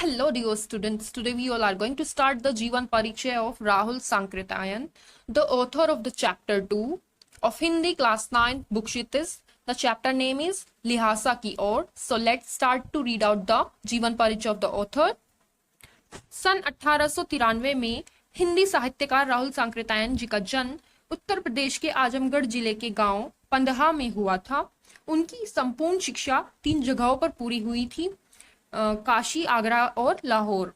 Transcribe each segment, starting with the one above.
Hello, dear students. Today we all are going to start the Jeevan Parichaya of Rahul Sankritayan, the author of the chapter 2 of Hindi class 9 book sheet is. The chapter name is Lihasa Ki Aur. So let's start to read out the Jeevan Parichaya of the author. सन 1893 में हिंदी साहित्यकार राहुल सांकृत्यायन जी का जन्म उत्तर प्रदेश के आजमगढ़ जिले के गांव पंदहा में हुआ था। उनकी संपूर्ण शिक्षा 3 जगहों पर पूरी हुई थी, काशी, आगरा और लाहौर।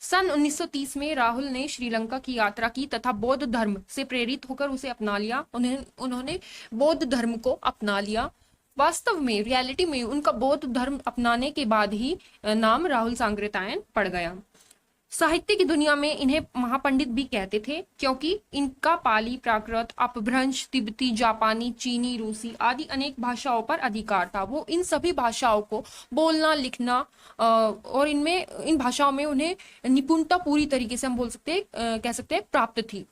सन 1930 में राहुल ने श्रीलंका की यात्रा की तथा बौद्ध धर्म से प्रेरित होकर उसे अपना लिया। उन्होंने बौद्ध धर्म को अपना लिया। वास्तव में रियलिटी में उनका बौद्ध धर्म अपनाने के बाद ही नाम राहुल सांकृत्यायन पड़ गया। साहित्य की दुनिया में इन्हें महापंडित भी कहते थे, क्योंकि इनका पाली, प्राकृत, अपभ्रंश, तिब्बती, जापानी, चीनी, रूसी आदि अनेक भाषाओं पर अधिकार था। वो इन सभी भाषाओं को बोलना, लिखना और इन भाषाओं में उन्हें निपुणता पूरी तरीके से हम कह सकते हैं प्राप्त थी।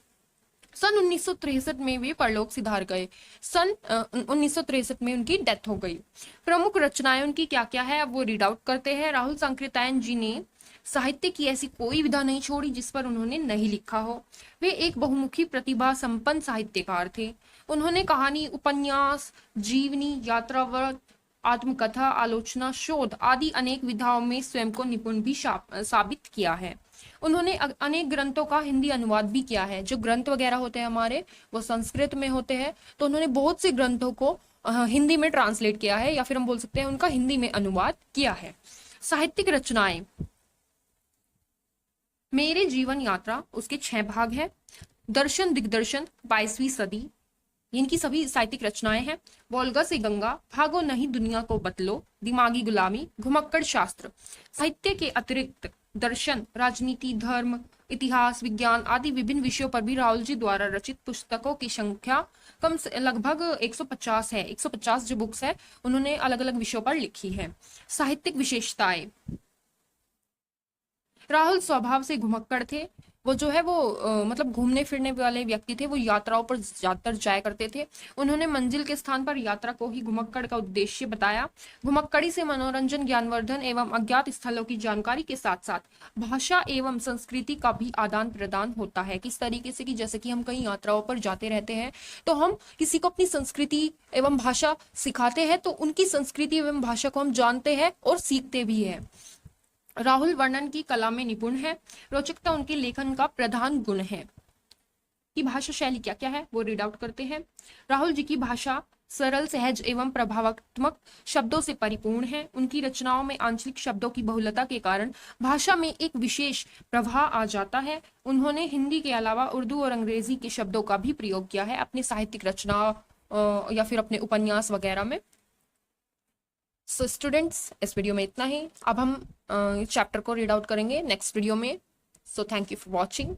सन 1963 में वे परलोक सिधार गए। सन 1963 में उनकी डेथ हो गई। प्रमुख रचनाएं उनकी क्या क्या है अब वो रीड आउट करते हैं। राहुल सांकृत्यायन जी ने साहित्य की ऐसी कोई विधा नहीं छोड़ी जिस पर उन्होंने नहीं लिखा हो। वे एक बहुमुखी प्रतिभा संपन्न साहित्यकार थे। उन्होंने कहानी, उपन्यास, जीवनी, यात्रावर्त, आत्मकथा, आलोचना, शोध आदि अनेक विधाओं में स्वयं को निपुण भी साबित किया है। उन्होंने अनेक ग्रंथों का हिंदी अनुवाद भी किया है। जो ग्रंथ वगैरह होते हैं हमारे, वो संस्कृत में होते हैं, तो उन्होंने बहुत से ग्रंथों को हिंदी में ट्रांसलेट किया है, या फिर हम बोल सकते हैं उनका हिंदी में अनुवाद किया है। साहित्यिक रचनाएं, मेरे जीवन यात्रा, उसके 6 भाग हैं। दर्शन दिग्दर्शन, 22वीं सदी, इनकी सभी साहित्यिक रचनाएं हैं। वोल्गा से गंगा, भागो नहीं दुनिया को बतलो, दिमागी गुलामी, घुमक्कड़ शास्त्र। साहित्य के अतिरिक्त दर्शन, राजनीति, धर्म, इतिहास, विज्ञान आदि विभिन्न विषयों पर भी राहुल जी द्वारा रचित पुस्तकों की संख्या लगभग 150 है। 150 जो बुक्स है उन्होंने अलग अलग विषयों पर लिखी है। साहित्यिक विशेषताएं, राहुल स्वभाव से घुमक्कड़ थे। वो जो है वो मतलब घूमने फिरने वाले व्यक्ति थे। वो यात्राओं पर ज्यादातर जाया करते थे। उन्होंने मंजिल के स्थान पर यात्रा को ही घुमक्कड़ का उद्देश्य बताया। घुमक्कड़ी से मनोरंजन, ज्ञानवर्धन एवं अज्ञात स्थलों की जानकारी के साथ साथ भाषा एवं संस्कृति का भी आदान प्रदान होता है। किस तरीके से कि जैसे कि हम कहीं यात्राओं पर जाते रहते हैं तो हम किसी को अपनी संस्कृति एवं भाषा सिखाते हैं, तो उनकी संस्कृति एवं भाषा को हम जानते हैं और सीखते भी है। राहुल वर्णन की कला में निपुण है। रोचकता उनके लेखन का प्रधान गुण है। की भाषा शैली क्या क्या है वो रीड आउट करते हैं। राहुल जी की भाषा सरल, सहज एवं प्रभावात्मक शब्दों से परिपूर्ण है। उनकी रचनाओं में आंचलिक शब्दों की बहुलता के कारण भाषा में एक विशेष प्रवाह आ जाता है। उन्होंने हिंदी के अलावा उर्दू और अंग्रेजी के शब्दों का भी प्रयोग किया है अपनी साहित्यिक रचना या फिर अपने उपन्यास वगैरह में। सो स्टूडेंट्स, इस वीडियो में इतना ही। अब हम चैप्टर को रीड आउट करेंगे नेक्स्ट वीडियो में। So thank you for watching.